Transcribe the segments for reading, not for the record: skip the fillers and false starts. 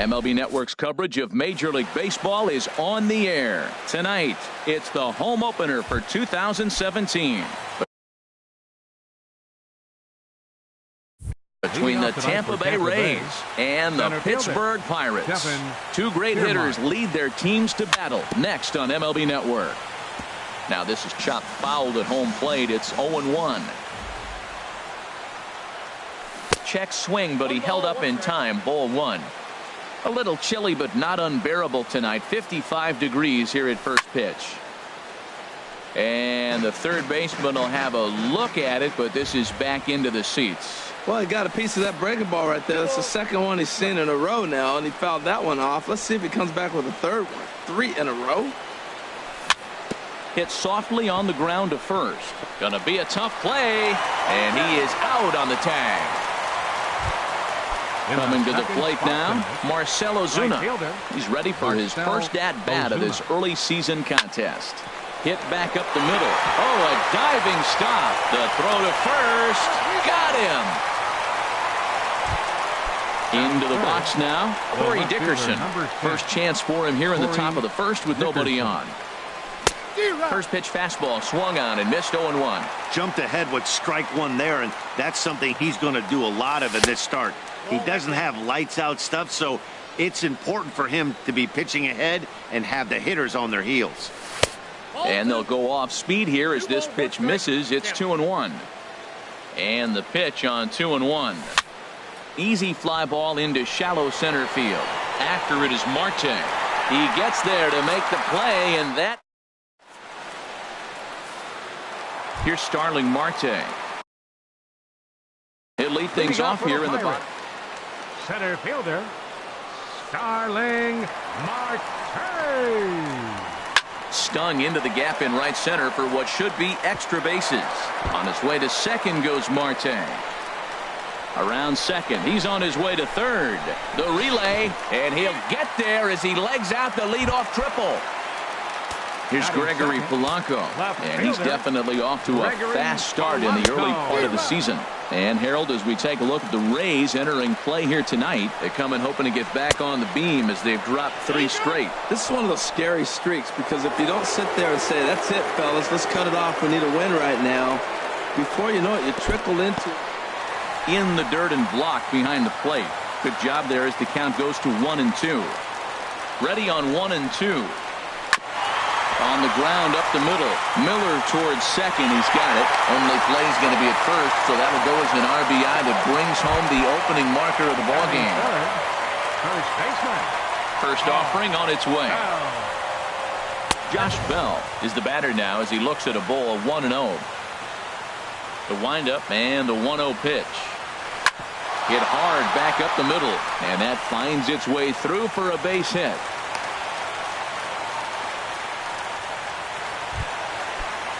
MLB Network's coverage of Major League Baseball is on the air. Tonight, it's the home opener for 2017. Between the Tampa Bay Rays and the Pittsburgh Pirates. Two great hitters lead their teams to battle next on MLB Network. Now this is chopped fouled at home plate. It's 0-1. Check swing, but he held up in time. Ball one. A little chilly, but not unbearable tonight. 55 degrees here at first pitch. And the third baseman will have a look at it, but this is back into the seats. Well, he got a piece of that breaking ball right there. It's the second one he's seen in a row now, and he fouled that one off. Let's see if he comes back with a third one. 3 in a row. Hit softly on the ground to first. Gonna be a tough play, and he is out on the tag. Coming to the plate now, Marcell Ozuna. He's ready for his first at-bat of this early season contest. Hit back up the middle. Oh, a diving stop. The throw to first. Got him. Into the box now, Corey Dickerson. First chance for him here in the top of the first with nobody on. First pitch fastball swung on and missed 0-1. Jumped ahead with strike one there, and that's something he's going to do a lot of in this start. He doesn't have lights out stuff, so it's important for him to be pitching ahead and have the hitters on their heels. And they'll go off speed here as this pitch misses. It's 2-1. And the pitch on 2-1. Easy fly ball into shallow center field. After it is Marte. He gets there to make the play, and that. Here's Starling Marte. He'll lead things off here in the bottom. Center fielder, Starling Marte. Stung into the gap in right center for what should be extra bases. On his way to second goes Marte. Around second, he's on his way to third. The relay, and he'll get there as he legs out the leadoff triple. Here's Gregory Polanco, and he's definitely off to a fast start in the early part of the season. And Harold, as we take a look at the Rays entering play here tonight, they come in hoping to get back on the beam as they've dropped 3 straight. This is one of those scary streaks, because if you don't sit there and say, that's it, fellas, let's cut it off, we need a win right now, before you know it, you trickle into in the dirt and blocked behind the plate. Good job there as the count goes to 1-2. Ready on 1-2. On the ground up the middle. Miller towards second. He's got it. Only play is going to be at first, so that'll go as an RBI that brings home the opening marker of the ballgame. First offering on its way. Josh Bell is the batter now as he looks at a ball of 1-0. The windup and the 1-0 pitch. Hit hard back up the middle, and that finds its way through for a base hit.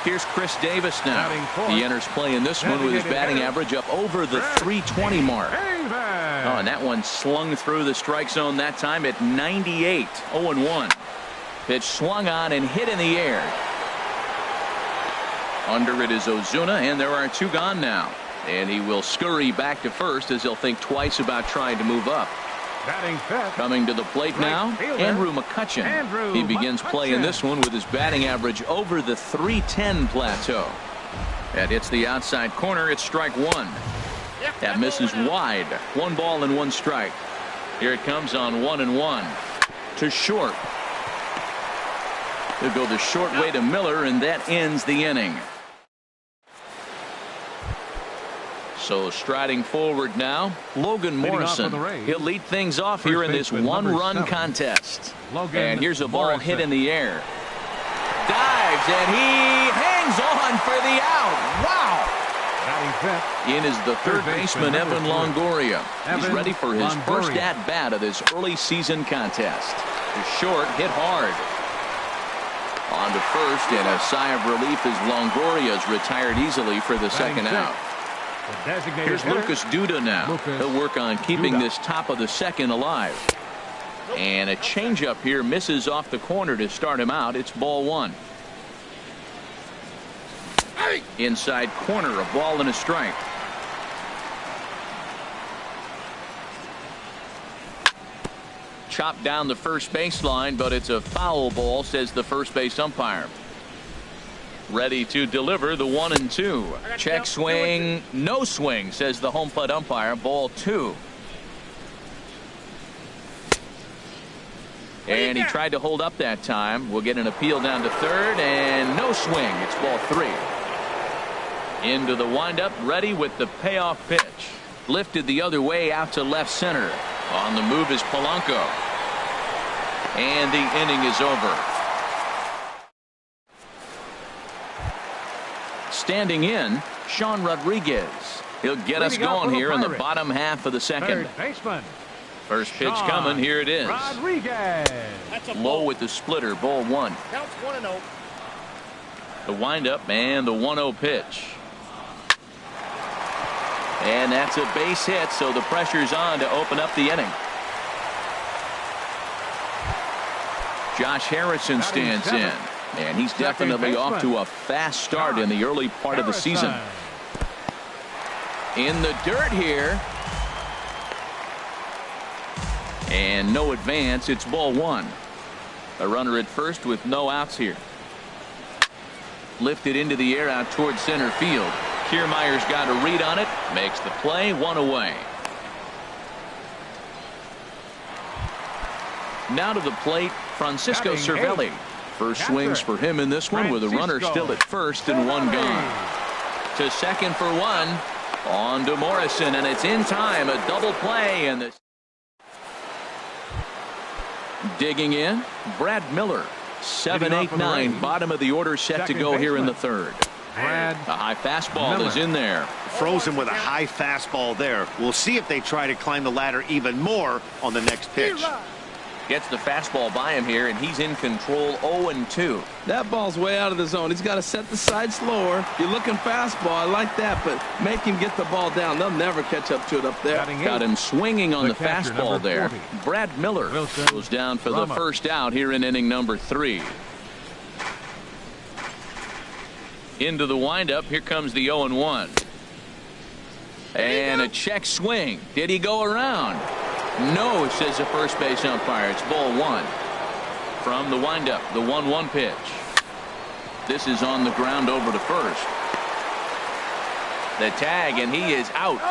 Here's Chris Davis now. He enters play in this one with his batting average up over the 320 mark. Oh, and that one slung through the strike zone that time at 98. 0-1. Pitch swung on and hit in the air. Under it is Ozuna, and there are 2 gone now. And he will scurry back to first as he'll think twice about trying to move up. Coming to the plate now, Andrew McCutchen. He begins play in this one with his batting average over the 310 plateau. That hits the outside corner. It's strike 1. That misses wide. 1 ball and 1 strike. Here it comes on 1-1 to short. He'll go the short way to Miller, and that ends the inning. So striding forward now, Logan Morrison. He'll lead things off here in this 1-run contest. And here's a ball hit in the air. Dives, and he hangs on for the out. Wow! In is the third baseman, Evan Longoria. He's ready for his first at-bat of this early season contest. The short hit hard. On to first, and a sigh of relief as Longoria's retired easily for the second out. Here's Lucas Duda now. He'll work on keeping this top of the second alive. And a changeup here misses off the corner to start him out. It's ball 1. Inside corner, a ball and a strike. Chopped down the first baseline, but it's a foul ball, says the first base umpire. Ready to deliver the 1-2. Check swing, no swing, says the home plate umpire. Ball 2. And he tried to hold up that time. We'll get an appeal down to third, and no swing. It's ball 3. Into the windup, ready with the payoff pitch. Lifted the other way out to left center. On the move is Polanco. And the inning is over. Standing in, Sean Rodriguez. He'll get us going here in the bottom half of the second. First pitch coming. Here it is. Rodriguez. Low with the splitter. Ball 1. Counts 1-0. The windup and the 1-0 pitch. And that's a base hit, so the pressure's on to open up the inning. Josh Harrison stands in, and he's definitely off to a fast start in the early part of the season. In the dirt here. And no advance. It's ball 1. A runner at first with no outs here. Lifted into the air out towards center field. Kiermaier's got a read on it. Makes the play. 1 away. Now to the plate, Francisco Cervelli. First swings for him in this one with a runner still at first and 1 gone. To second for 1. On to Morrison, and it's in time. A double play, and the digging in, Brad Miller. 7, 8, 9. Bottom of the order set to go here in the third. A high fastball is in there. Frozen with a high fastball there. We'll see if they try to climb the ladder even more on the next pitch. Gets the fastball by him here, and he's in control. 0-2. That ball's way out of the zone. He's got to set the side slower. You're looking fastball. I like that, but make him get the ball down. They'll never catch up to it up there. Got him swinging on the fastball there. Brad Miller goes down for the first out here in inning number 3. Into the windup. Here comes the 0-1. And a check swing. Did he go around? No, says the first base umpire. It's ball 1. From the windup, the 1-1 pitch. This is on the ground over to first. The tag, and he is out.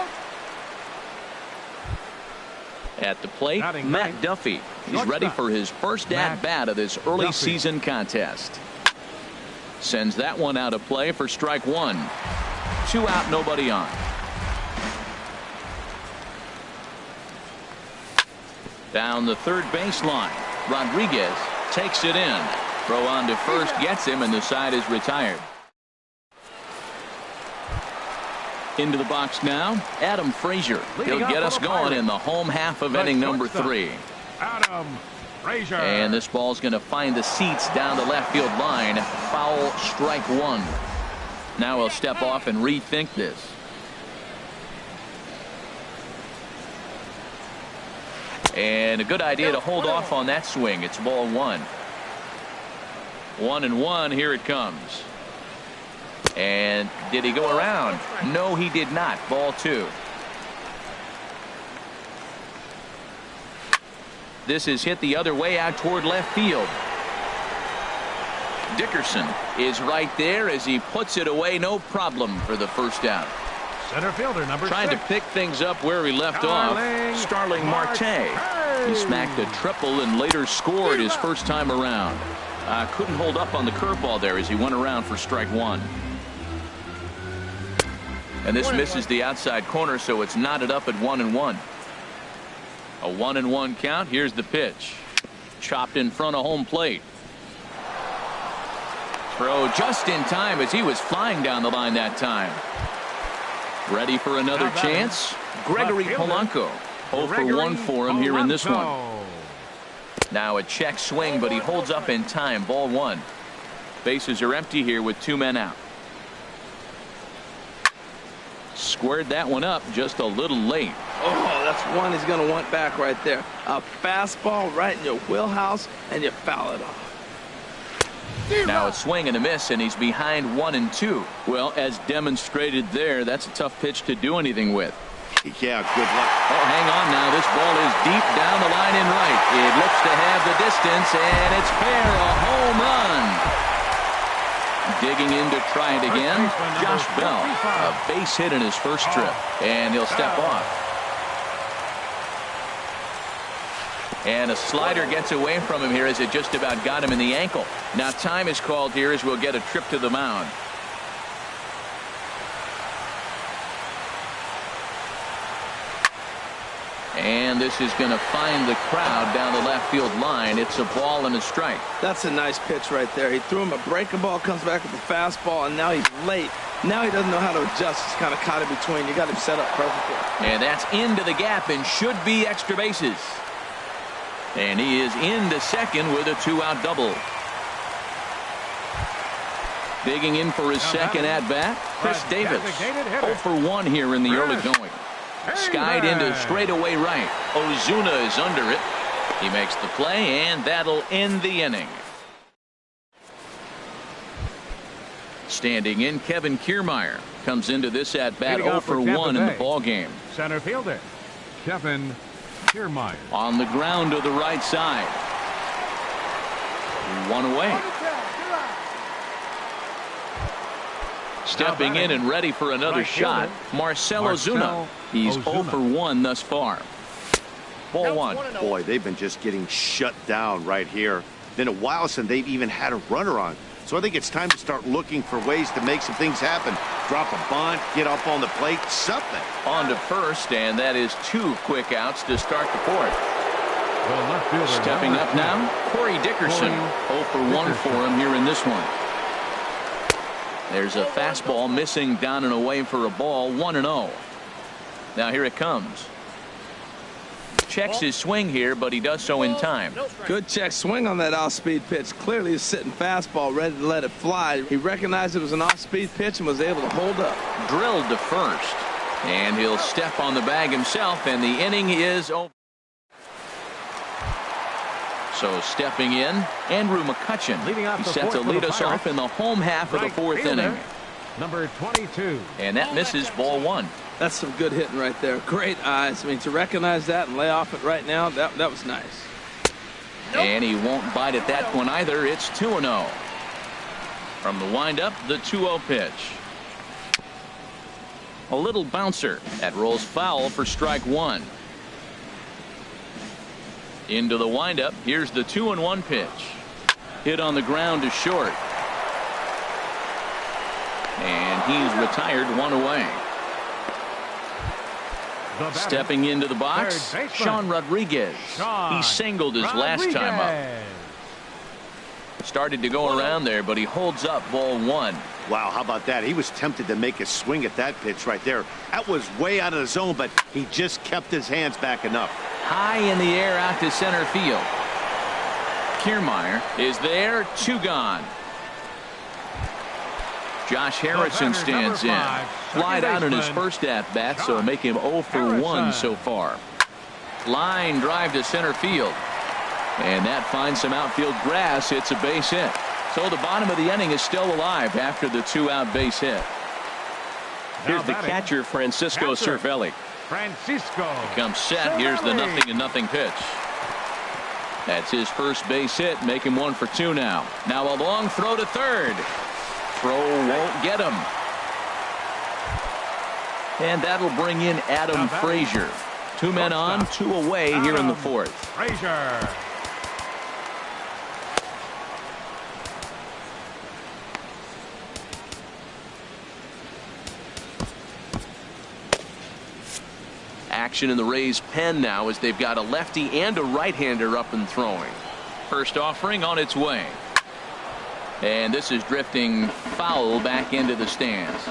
At the plate, Matt Duffy. He's ready for his first at-bat of this early season contest. Sends that one out of play for strike 1. 2 out, nobody on. Down the third baseline. Rodriguez takes it in. Throw on to first gets him, and the side is retired. Into the box now, Adam Frazier. He'll get us going in the home half of inning number 3. Adam Frazier. And this ball's going to find the seats down the left field line. Foul, strike 1. Now he'll step off and rethink this. And a good idea to hold off on that swing. It's ball 1. 1-1. Here it comes. And did he go around? No, he did not. Ball 2. This is hit the other way out toward left field. Dickerson is right there as he puts it away. No problem for the first out. Center fielder number 6. Trying to pick things up where he left off. Starling Marte. He smacked a triple and later scored his first time around. Couldn't hold up on the curveball there as he went around for strike 1. And this misses the outside corner, so it's knotted up at 1-1. A 1-1 count. Here's the pitch. Chopped in front of home plate. Throw just in time as he was flying down the line that time. Ready for another chance. Gregory Polanco. 0 for 1 for him here in this one. Now a check swing, but he holds up in time. Ball 1. Bases are empty here with 2 men out. Squared that one up just a little late. Oh, that's one he's going to want back right there. A fastball right in your wheelhouse, and you foul it off. Now a swing and a miss, and he's behind 1-2. Well, as demonstrated there, that's a tough pitch to do anything with. Yeah, good luck. Oh, hang on now. This ball is deep down the line in right. It looks to have the distance, and it's fair. A home run. Digging in to try it again. Josh Bell, a base hit in his first trip, and he'll step off. And a slider gets away from him here as it just about got him in the ankle. Now time is called here as we'll get a trip to the mound. And this is going to find the crowd down the left field line. It's a ball and a strike. That's a nice pitch right there. He threw him a breaking ball, comes back with a fastball, and now he's late. Now he doesn't know how to adjust. He's kind of caught in between. You got him set up perfectly. And that's into the gap and should be extra bases. And he is into second with a 2-out double. Digging in for his second at-bat, Chris Davis. 0 for 1 here in the early going. Skied into straightaway right. Ozuna is under it. He makes the play, and that'll end the inning. Standing in, Kevin Kiermaier comes into this at-bat 0 for 1 in the ballgame. Center fielder, Kevin Kiermaier. On the ground to the right side. 1 away. Stepping in and ready for another shot, Marcell Ozuna. He's 0 for 1 thus far. Ball 1. Boy, they've been just getting shut down right here. Been a while since they've even had a runner on. So I think it's time to start looking for ways to make some things happen. Drop a bunt, get up on the plate, something. On to first, and that is 2 quick outs to start the fourth. Stepping up now, Corey Dickerson. 0 for 1 for him here in this one. There's a fastball missing down and away for a ball. 1-0. Now here it comes. Checks his swing here, but he does so in time. Good check swing on that off-speed pitch. Clearly a sitting fastball ready to let it fly. He recognized it was an off-speed pitch and was able to hold up. Drilled to first. And he'll step on the bag himself, and the inning is over. So stepping in, Andrew McCutchen. He's set to lead us off in the home half of the fourth inning. Number 22. And that misses ball 1. That's some good hitting right there. Great eyes. I mean, to recognize that and lay off it right now, that was nice. And he won't bite at that one either. It's 2-0. From the windup, the 2-0 pitch. A little bouncer. That rolls foul for strike 1. Into the windup. Here's the 2-1 pitch. Hit on the ground to short. And he's retired, 1 away. Stepping into the box, Sean Rodriguez. He singled his last time up. Started to go around there, but he holds up ball 1. Wow, how about that? He was tempted to make a swing at that pitch right there. That was way out of the zone, but he just kept his hands back enough. High in the air out to center field. Kiermaier is there, 2 gone. Josh Harrison stands in. Flied out in his first at-bat, so make him 0 for 1 so far. Line drive to center field. And that finds some outfield grass. It's a base hit. So the bottom of the inning is still alive after the 2-out base hit. Here's the catcher, Francisco Cervelli. Comes set. Here's the 0-0 pitch. That's his first base hit. Make him 1 for 2 now. Now a long throw to third. Throw won't get him. And that'll bring in Adam Frazier. 2 men on, 2 away here in the fourth. Frazier. Action in the Rays' pen now as they've got a lefty and a right-hander up and throwing. First offering on its way. And this is drifting foul back into the stands.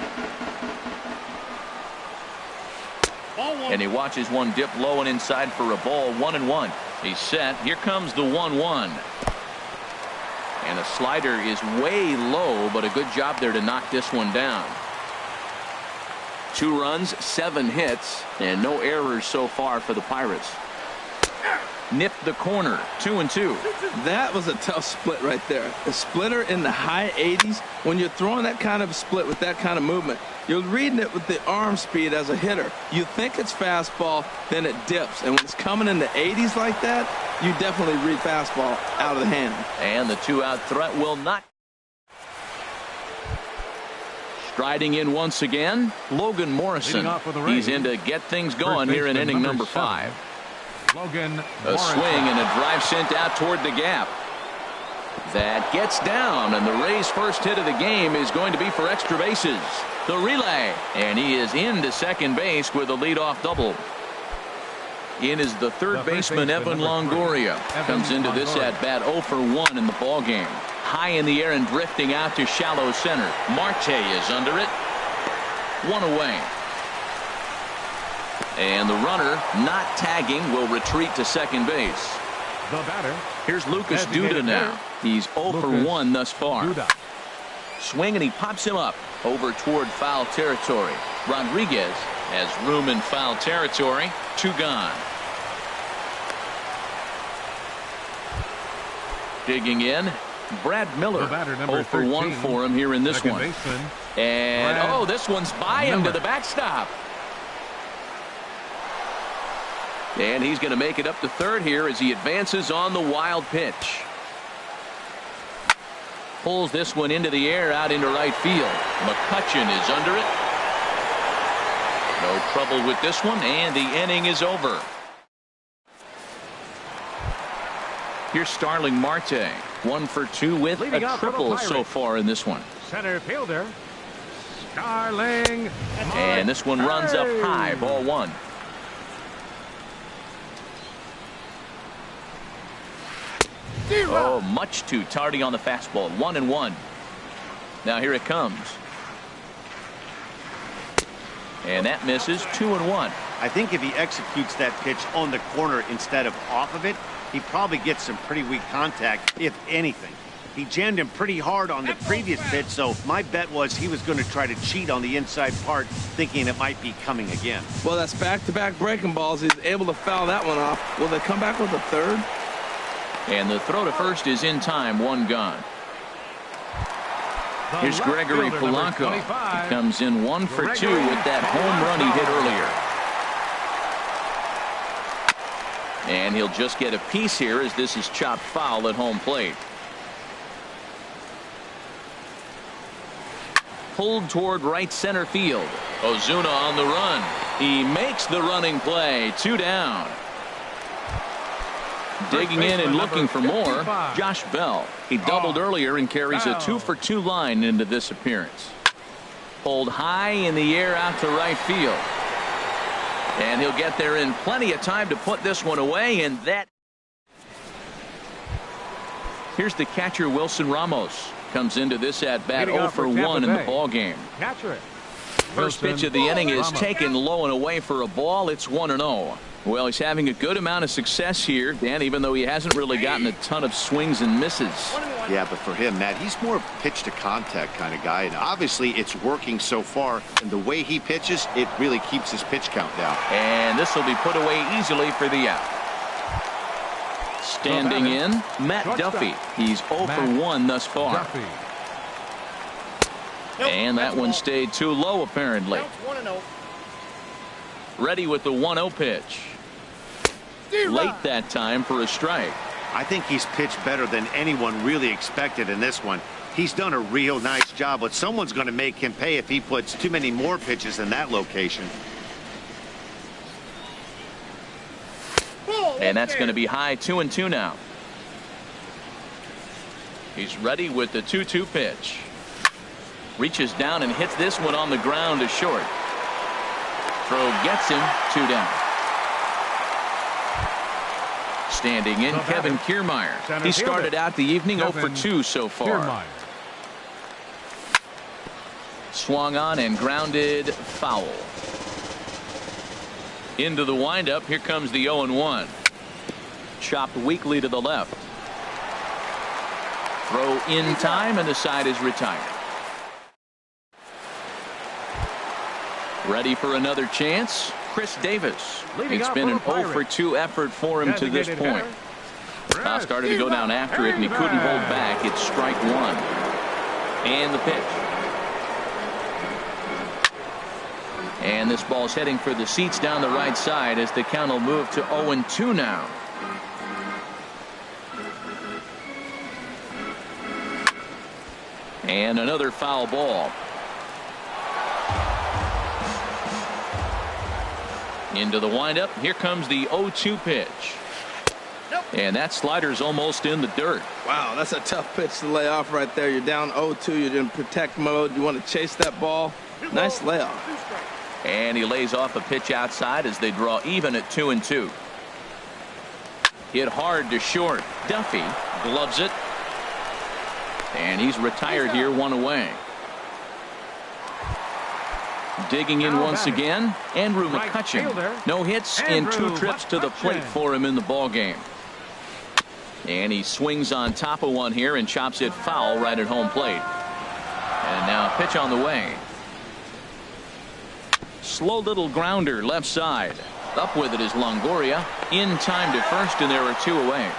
And he watches one dip low and inside for a ball. 1-1. He's set. Here comes the 1-1. And a slider is way low, but a good job there to knock this one down. 2 runs, 7 hits, and no errors so far for the Pirates. nipped the corner. 2-2. That was a tough split right there. A splitter in the high 80s. When you're throwing that kind of split with that kind of movement, you're reading it with the arm speed as a hitter. You think it's fastball, then it dips. And when it's coming in the 80s like that, you definitely read fastball out of the hand. And the 2-out threat will not. Striding in once again, Logan Morrison. He's in to get things going here in inning number 5. Logan A swing and a drive sent out toward the gap. That gets down, and the Rays' first hit of the game is going to be for extra bases. The relay, and he is into second base with a leadoff double. In is the third baseman, Evan Longoria. Comes into this at-bat 0 for 1 in the ballgame. High in the air and drifting out to shallow center. Marte is under it. 1 away. And the runner, not tagging, will retreat to second base. The batter. Here's Lucas Duda now. He's 0 for 1 thus far. Duda. Swing, and he pops him up over toward foul territory. Rodriguez has room in foul territory. 2 gone. Digging in, Brad Miller. 0 for 1 for him here in this one. And this one's by him to the backstop. And he's going to make it up to third here as he advances on the wild pitch. Pulls this one into the air out into right field. McCutchen is under it. No trouble with this one, and the inning is over. Here's Starling Marte. 1 for 2 with a triple so far in this one. Center fielder Starling. And this one runs up high. Ball 1. Oh, much too tardy on the fastball. 1-1. Now here it comes. And that misses. 2-1. I think if he executes that pitch on the corner instead of off of it, he probably gets some pretty weak contact, if anything. He jammed him pretty hard on the previous pitch, so my bet was he was going to try to cheat on the inside part, thinking it might be coming again. Well, that's back-to-back breaking balls. He's able to foul that one off. Will they come back with a third? And the throw to first is in time. 1 gone. Here's Gregory Polanco. He comes in 1 for 2 with that home run he hit earlier. And he'll just get a piece here as this is chopped foul at home plate. Pulled toward right center field. Ozuna on the run. He makes the running play. 2 down. Digging in and looking for more, Josh Bell. He doubled earlier and carries a 2 for 2 line into this appearance. Pulled high in the air out to right field. And he'll get there in plenty of time to put this one away, and that. Here's the catcher, Wilson Ramos. Comes into this at bat 0 for 1 in the ball game. First pitch of the inning is taken low and away for a ball. It's 1-0. Well, he's having a good amount of success here, Dan, even though he hasn't really gotten a ton of swings and misses. Yeah, but for him, Matt, he's more pitch to contact kind of guy, and obviously it's working so far, and the way he pitches, it really keeps his pitch count down. And this will be put away easily for the out. Standing in, Matt Duffy. He's 0 for 1 thus far. And that one stayed too low, apparently. Ready with the 1-0 pitch. Late that time for a strike. I think he's pitched better than anyone really expected in this one. He's done a real nice job, but someone's going to make him pay if he puts too many more pitches in that location. And that's going to be high. 2-2 now. He's ready with the 2-2 pitch. Reaches down and hits this one on the ground to short. Throw gets him. 2 down. Standing in, Kevin Kiermaier. He started out the evening 0 for 2 so far. Swung on and grounded foul. Into the windup. Here comes the 0-1. Chopped weakly to the left. Throw in time, and the side is retired. Ready for another chance. Chris Davis. Leading It's off been an for the 0 for 2 effort for him to this point. Now started to go down after it, and he couldn't hold back. It's strike one. And the pitch. And this ball's heading for the seats down the right side as the count will move to 0-2 now. And another foul ball. Into the windup. Here comes the 0-2 pitch. And that slider's almost in the dirt. Wow, that's a tough pitch to lay off right there. You're down 0-2. You're in protect mode. You want to chase that ball. Nice layoff. And he lays off a pitch outside as they draw even at 2-2. Hit hard to short. Duffy gloves it. And he's retired here, one away. Digging in once again, Andrew McCutchen. No hits in 2 trips to the plate for him in the ball game. And he swings on top of one here and chops it foul right at home plate. And now a pitch on the way. Slow little grounder left side. Up with it is Longoria. In time to first, and there are 2 away.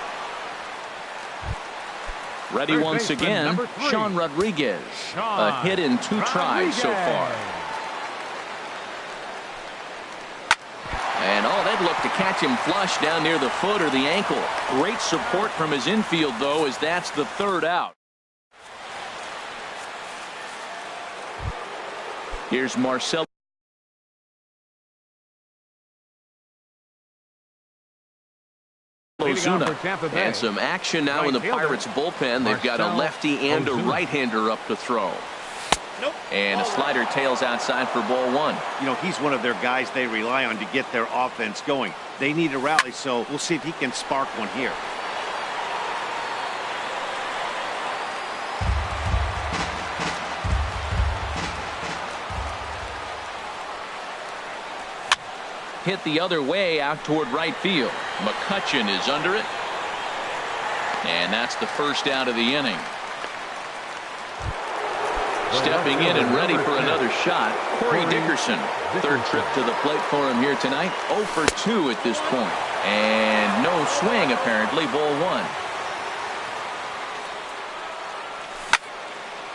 Ready once again, Sean Rodriguez. A hit in 2 tries so far. And they'd look to catch him flush down near the foot or the ankle. Great support from his infield, though, as that's the 3rd out. Here's Marcell Ozuna. And some action now in the Pirates bullpen. They've got a lefty and a right-hander up to throw. And a slider tails outside for ball 1. You know, he's one of their guys they rely on to get their offense going. They need a rally, so we'll see if he can spark one here. Hit the other way out toward right field. McCutchen is under it. And that's the 1st out of the inning. Stepping in and ready for another shot, Corey Dickerson. 3rd trip to the plate for him here tonight. 0 for 2 at this point. And no swing apparently, ball 1.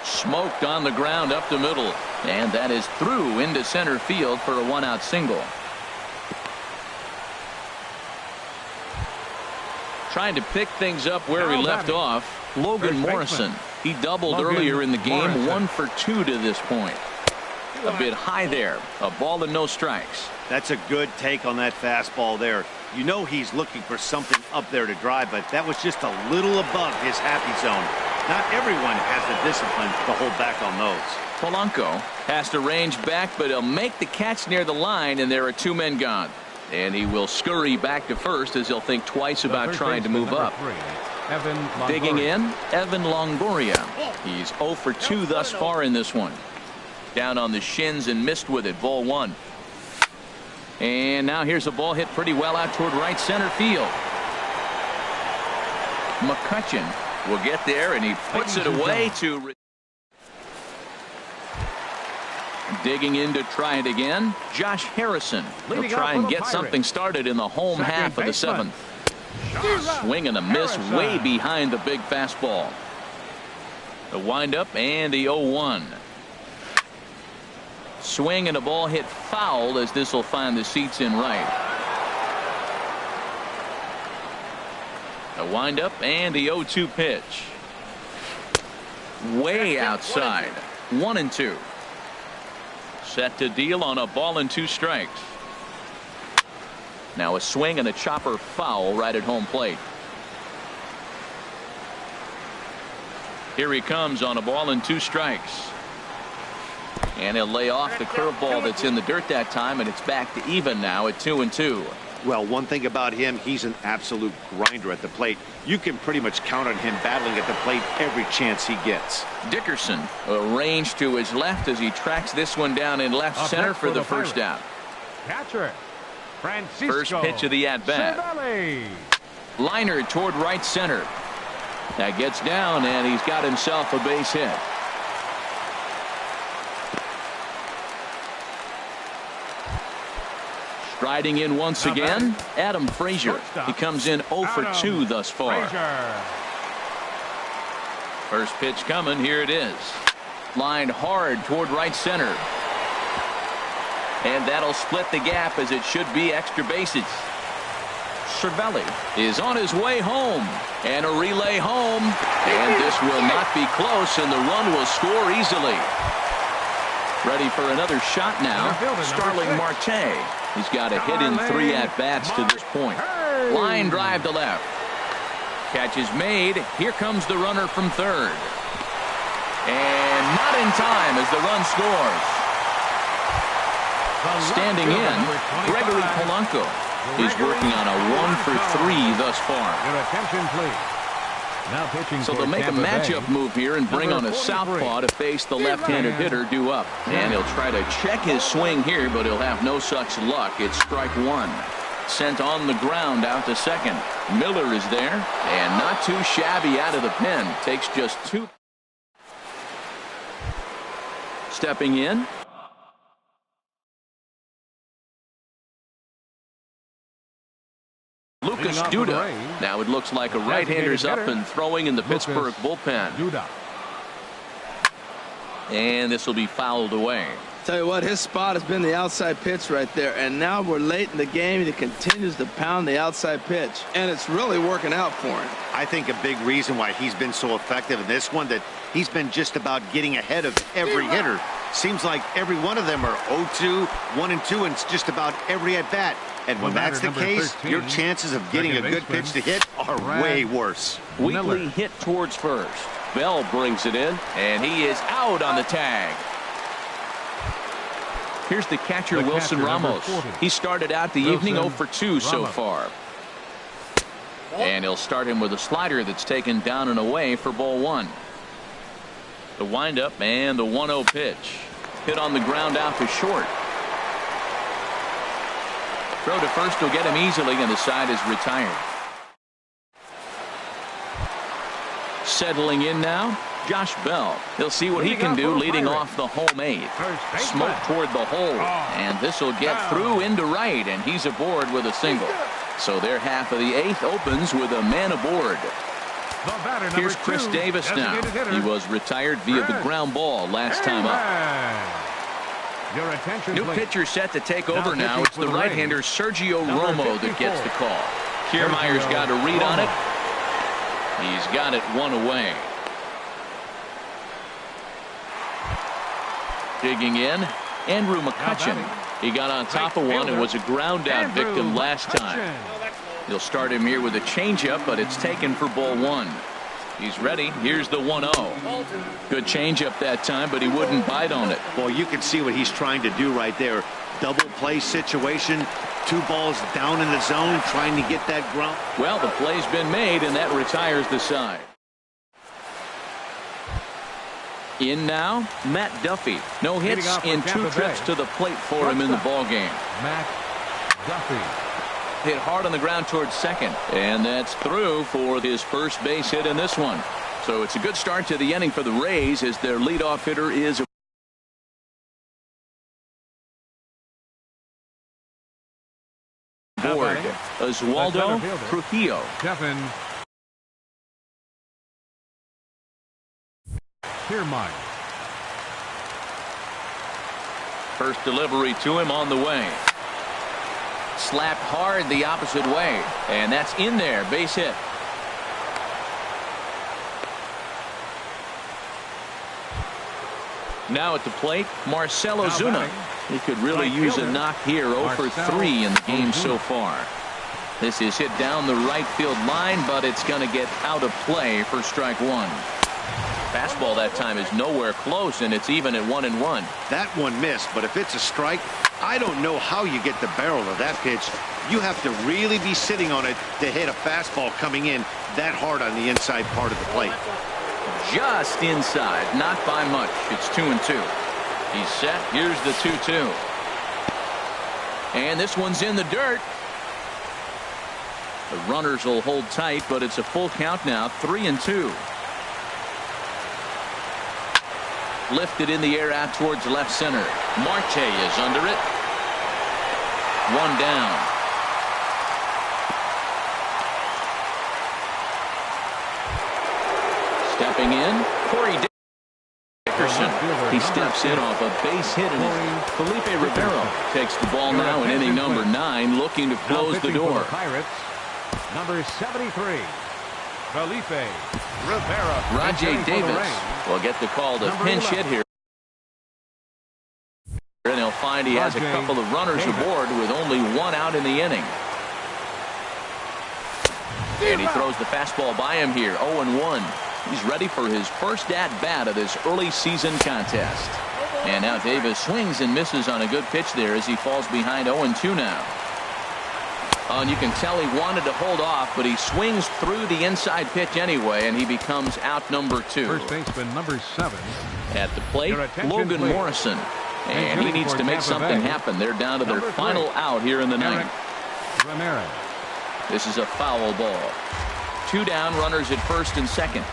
Smoked on the ground up the middle. And that is through into center field for a 1-out single. Trying to pick things up where he left off, Logan Morrison. He doubled earlier in the game, 1 for 2 to this point. A bit high there. A ball and no strikes. That's a good take on that fastball there. You know he's looking for something up there to drive, but that was just a little above his happy zone. Not everyone has the discipline to hold back on those. Polanco has to range back, but he'll make the catch near the line, and there are 2 men gone. And he will scurry back to first as he'll think twice about trying to move up. Digging in, Evan Longoria. He's 0 for 2 thus far in this one. Down on the shins and missed with it. Ball 1. And now here's a ball hit pretty well out toward right center field. McCutchen will get there, and he puts it away to... Digging in to try it again, Josh Harrison. He'll try and get something started in the home half of the 7th. Swing and a miss way behind the big fastball. The windup and the 0-1. Swing and a ball hit foul as this will find the seats in right. The windup and the 0-2 pitch. Way outside. 1-2. Set to deal on a ball and 2 strikes. Now a swing and a chopper foul right at home plate. Here he comes on a ball and 2 strikes. And he'll lay off the curveball that's in the dirt that time, and it's back to even now at 2-2. Well, one thing about him, he's an absolute grinder at the plate. You can pretty much count on him battling at the plate every chance he gets. Dickerson arranged to his left as he tracks this one down in left center for the 1st out. Catcher, Francisco. First pitch of the at-bat. Liner toward right center. That gets down, and he's got himself a base hit. Striding in once again, Adam Frazier. He comes in 0 for 2 thus far. First pitch coming. Here it is. Lined hard toward right center. And that'll split the gap as it should be extra bases. Cervelli is on his way home. And a relay home. And this will not be close, and the run will score easily. Ready for another shot now. Starling Marte. He's got a hit in 3 at-bats to this point. Line drive to left. Catch is made. Here comes the runner from third. And not in time as the run scores. Standing in, Gregory Polanco. He's working on a 1 for 3 thus far. Your attention, please. Now pitching so they'll make a matchup move here and bring on a southpaw to face the left-handed hitter due up. And he'll try to check his swing here, but he'll have no such luck. It's strike 1. Sent on the ground out to second. Miller is there, and not too shabby out of the pen. Takes just 2. Stepping in. Lucas Duda. Now it looks like a right-hander's up and throwing in the Pittsburgh bullpen. And this will be fouled away. Tell you what, his spot has been the outside pitch right there, and now we're late in the game and he continues to pound the outside pitch, and it's really working out for him. I think a big reason why he's been so effective in this one, that he's been just about getting ahead of every hitter. Seems like every one of them are 0-2, 1-2, and it's just about every at bat. And when that's the case, 13, your chances of getting a good pitch to hit are way worse. Weekly hit towards first. Bell brings it in, and he is out on the tag. Here's the catcher, Wilson Ramos. He started out the evening 0 for 2 so far. And he'll start him with a slider that's taken down and away for ball 1. The windup and the 1-0 pitch. Hit on the ground out to short. Throw to first will get him easily, and the side is retired. Settling in now, Josh Bell. He'll see what he can do leading off the home 8th. Smoke toward the hole, and this will get through into right, and he's aboard with a single. So their half of the 8th opens with a man aboard. Here's Chris Davis now. He was retired via the ground ball last time up. New pitcher set to take over now. It's the right-hander Sergio Romo that gets the call. Kiermaier's got a read on it. He's got it 1 away. Digging in, Andrew McCutcheon. He got on top of one and was a ground-out victim last time. He'll start him here with a changeup, but it's taken for ball 1. He's ready. Here's the 1-0. Good changeup that time, but he wouldn't bite on it. Well, you can see what he's trying to do right there. Double play situation. 2 balls down in the zone, trying to get that ground. Well, the play's been made, and that retires the side. In now, Matt Duffy. No hits in 2 trips to the plate for him in the ballgame. Matt Duffy. Hit hard on the ground towards second, and that's through for his first base hit in this one. So it's a good start to the inning for the Rays as their leadoff hitter is aboard. Oswaldo Trujillo. Kor-Mars. First delivery to him on the way. Slapped hard the opposite way, and that's in there. Base hit. Now at the plate, Marcell Ozuna. He could really use a knock here. 0 for 3 in the game so far. This is hit down the right field line, but it's going to get out of play for strike 1. Fastball that time is nowhere close, and it's even at 1-1. That one missed, but if it's a strike, I don't know how you get the barrel of that pitch. You have to really be sitting on it to hit a fastball coming in that hard on the inside part of the plate. Just inside, not by much. It's 2-2. He's set. Here's the 2-2. And this one's in the dirt. The runners will hold tight, but it's a full count now. 3-2. Lifted in the air out towards left center. Marte is under it. 1 down. Stepping in, Corey Dickerson. He steps in off a base hit, and Felipe Rivera takes the ball now in inning number 9, looking to close the door. Pirates, number 73, Felipe Rivera. Rajay Davis will get the call to pinch hit here. And he'll find he has a couple of runners aboard with only 1 out in the inning. And he throws the fastball by him here, 0-1. He's ready for his first at-bat of this early season contest. And now Davis swings and misses on a good pitch there as he falls behind 0-2 now. Oh, and you can tell he wanted to hold off, but he swings through the inside pitch anyway, and he becomes out number 2. First baseman number 7. At the plate, Logan Morrison. And he needs to make something happen. They're down to their final out here in the 9th. Ramirez. This is a foul ball. 2 down, runners at first and second.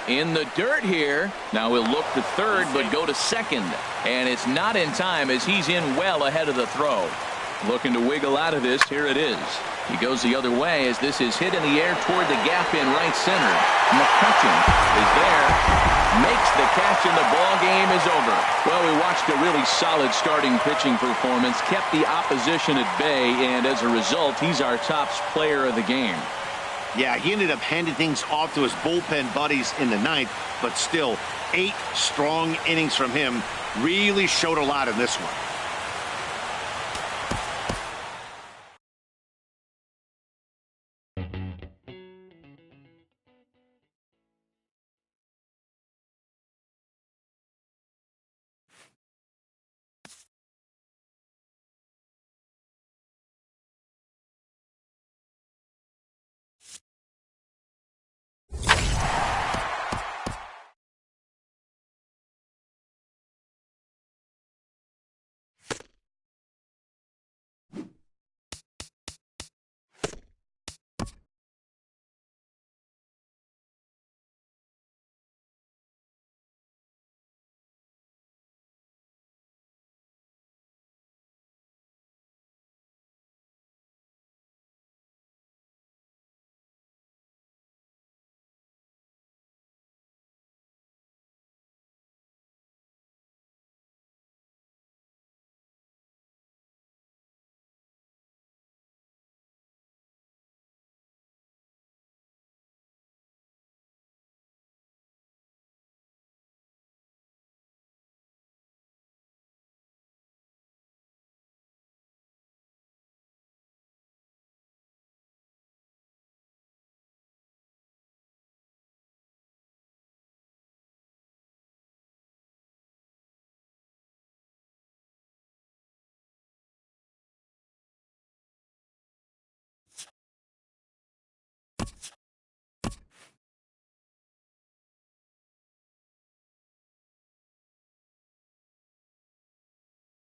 In the dirt here. Now he'll look to third, but go to second. And it's not in time as he's in well ahead of the throw. Looking to wiggle out of this. Here it is. He goes the other way as this is hit in the air toward the gap in right center. McCutcheon is there. Makes the catch, and the ball game is over. Well, we watched a really solid starting pitching performance. Kept the opposition at bay, and as a result, he's our top player of the game. Yeah, he ended up handing things off to his bullpen buddies in the 9th, but still 8 strong innings from him really showed a lot in this one.